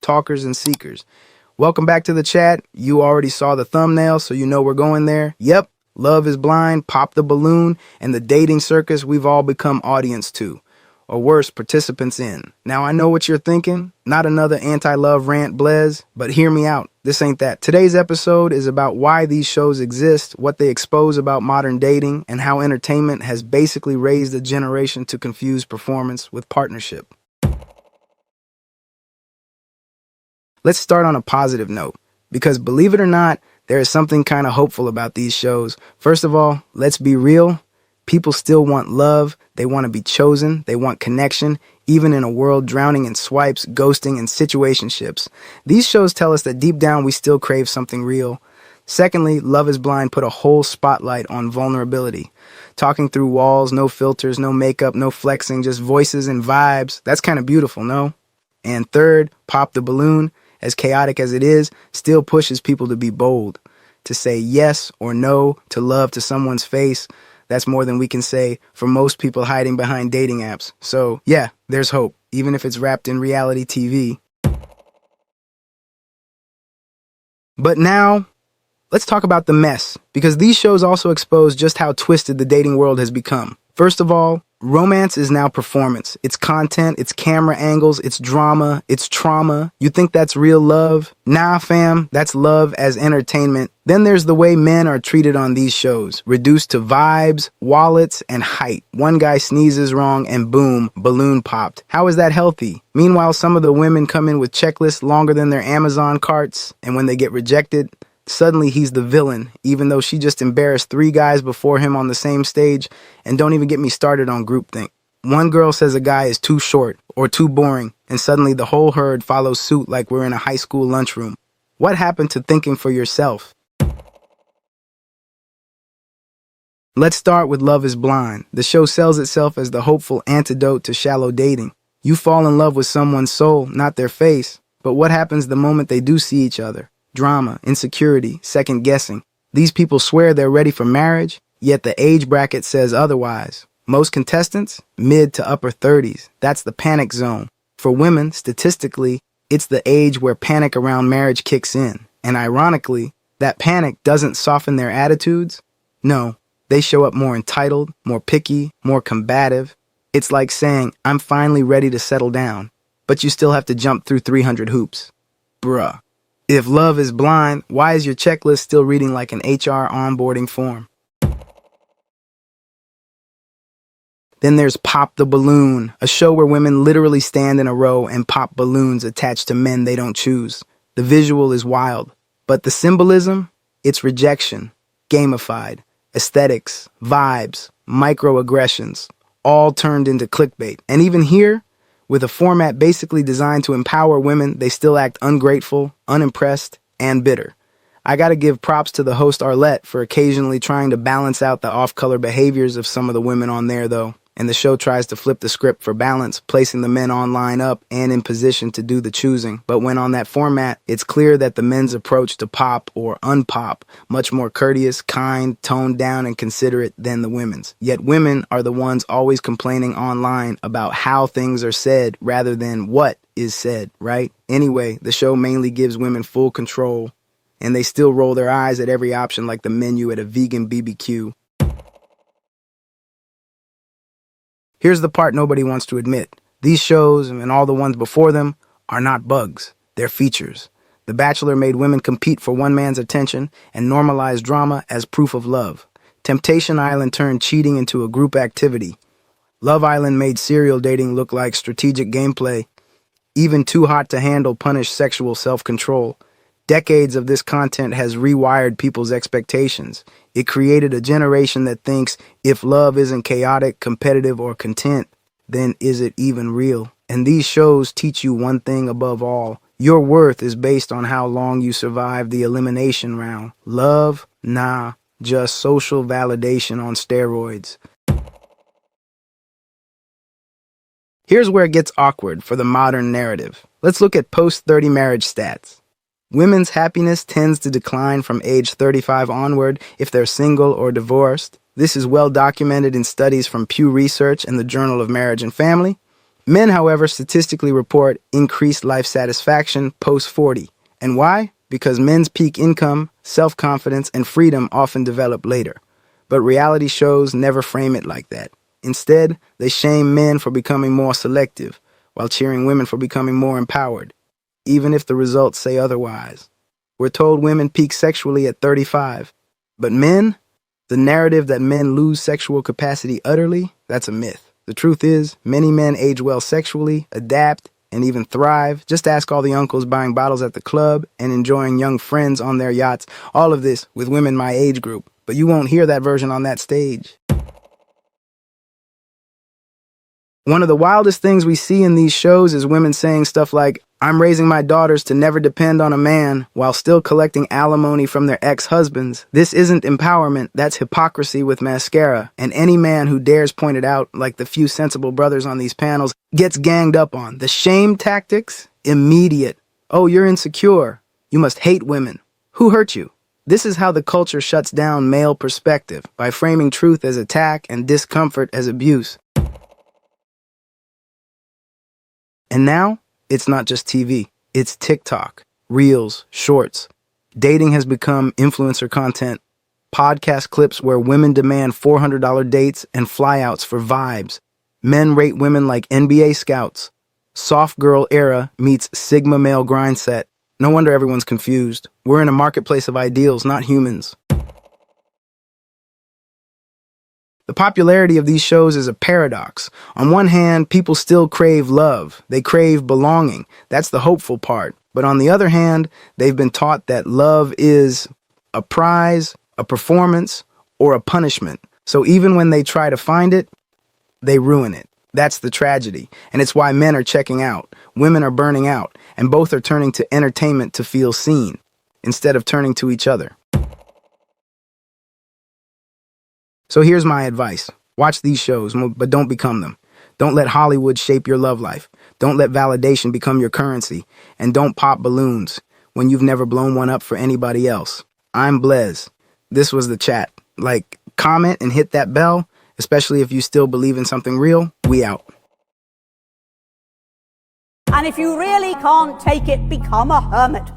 talkers and seekers. Welcome back to the chat. You already saw the thumbnail, so you know we're going there. Yep, Love is Blind, Pop the Balloon, and the dating circus we've all become audience to. Or worse, participants in. Now, I know what you're thinking. Not another anti-love rant, Blez, but hear me out. This ain't that. Today's episode is about why these shows exist, what they expose about modern dating, and how entertainment has basically raised a generation to confuse performance with partnership. Let's start on a positive note, because believe it or not, there is something kind of hopeful about these shows. First of all, let's be real. People still want love, they want to be chosen, they want connection, even in a world drowning in swipes, ghosting, and situationships. These shows tell us that deep down we still crave something real. Secondly, Love is Blind put a whole spotlight on vulnerability. Talking through walls, no filters, no makeup, no flexing, just voices and vibes. That's kind of beautiful, no? And third, Pop the Balloon, as chaotic as it is, still pushes people to be bold. To say yes or no to love to someone's face. That's more than we can say for most people hiding behind dating apps. So, yeah, there's hope, even if it's wrapped in reality TV. But now, let's talk about the mess, because these shows also expose just how twisted the dating world has become. First of all, romance is now performance. It's content, it's camera angles, it's drama, it's trauma. You think that's real love? Nah, fam, that's love as entertainment. Then there's the way men are treated on these shows, reduced to vibes, wallets, and height. One guy sneezes wrong and boom, balloon popped. How is that healthy? Meanwhile, some of the women come in with checklists longer than their Amazon carts, and when they get rejected, suddenly he's the villain, even though she just embarrassed 3 guys before him on the same stage. And don't even get me started on groupthink. One girl says a guy is too short or too boring, and suddenly the whole herd follows suit like we're in a high school lunchroom. What happened to thinking for yourself? Let's start with Love is Blind. The show sells itself as the hopeful antidote to shallow dating. You fall in love with someone's soul, not their face. But what happens the moment they do see each other? Drama, insecurity, second guessing. These people swear they're ready for marriage, yet the age bracket says otherwise. Most contestants, mid to upper 30s. That's the panic zone. For women, statistically, it's the age where panic around marriage kicks in. And ironically, that panic doesn't soften their attitudes. No, they show up more entitled, more picky, more combative. It's like saying, I'm finally ready to settle down, but you still have to jump through 300 hoops. Bruh. If love is blind, why is your checklist still reading like an HR onboarding form? Then there's Pop the Balloon, a show where women literally stand in a row and pop balloons attached to men they don't choose. The visual is wild, but the symbolism? It's rejection, gamified, aesthetics, vibes, microaggressions, all turned into clickbait. And even here, with a format basically designed to empower women, they still act ungrateful, unimpressed, and bitter. I gotta give props to the host Arlette for occasionally trying to balance out the off-color behaviors of some of the women on there, though. And the show tries to flip the script for balance, placing the men on line up and in position to do the choosing. But when on that format, it's clear that the men's approach to pop or unpop, much more courteous, kind, toned down, and considerate than the women's. Yet women are the ones always complaining online about how things are said rather than what is said, right? Anyway, the show mainly gives women full control, and they still roll their eyes at every option like the menu at a vegan BBQ. Here's the part nobody wants to admit. These shows, and all the ones before them, are not bugs. They're features. The Bachelor made women compete for one man's attention and normalized drama as proof of love. Temptation Island turned cheating into a group activity. Love Island made serial dating look like strategic gameplay. Even Too Hot to Handle punished sexual self-control. Decades of this content has rewired people's expectations. It created a generation that thinks if love isn't chaotic, competitive, or content, then is it even real? And these shows teach you one thing above all. Your worth is based on how long you survive the elimination round. Love? Nah, just social validation on steroids. Here's where it gets awkward for the modern narrative. Let's look at post-30 marriage stats. Women's happiness tends to decline from age 35 onward if they're single or divorced. This is well documented in studies from Pew Research and the Journal of Marriage and Family. Men, however, statistically report increased life satisfaction post-40. And why? Because men's peak income, self-confidence, and freedom often develop later. But reality shows never frame it like that. Instead, they shame men for becoming more selective, while cheering women for becoming more empowered, even if the results say otherwise. We're told women peak sexually at 35. But men? The narrative that men lose sexual capacity utterly, that's a myth. The truth is, many men age well sexually, adapt, and even thrive. Just ask all the uncles buying bottles at the club and enjoying young friends on their yachts. All of this with women my age group. But you won't hear that version on that stage. One of the wildest things we see in these shows is women saying stuff like, "I'm raising my daughters to never depend on a man," while still collecting alimony from their ex-husbands. This isn't empowerment, that's hypocrisy with mascara. And any man who dares point it out, like the few sensible brothers on these panels, gets ganged up on. The shame tactics? Immediate. "Oh, you're insecure. You must hate women. Who hurt you?" This is how the culture shuts down male perspective, by framing truth as attack and discomfort as abuse. And now, it's not just TV. It's TikTok, Reels, Shorts. Dating has become influencer content. Podcast clips where women demand $400 dates and flyouts for vibes. Men rate women like NBA scouts. Soft girl era meets Sigma male grind set. No wonder everyone's confused. We're in a marketplace of ideals, not humans. The popularity of these shows is a paradox. On one hand, people still crave love. They crave belonging. That's the hopeful part. But on the other hand, they've been taught that love is a prize, a performance, or a punishment. So even when they try to find it, they ruin it. That's the tragedy. And it's why men are checking out, women are burning out, and both are turning to entertainment to feel seen, instead of turning to each other. So here's my advice. Watch these shows, but don't become them. Don't let Hollywood shape your love life. Don't let validation become your currency. And don't pop balloons when you've never blown one up for anybody else. I'm Blez. This was The Chat. Like, comment and hit that bell, especially if you still believe in something real. We out. And if you really can't take it, become a hermit.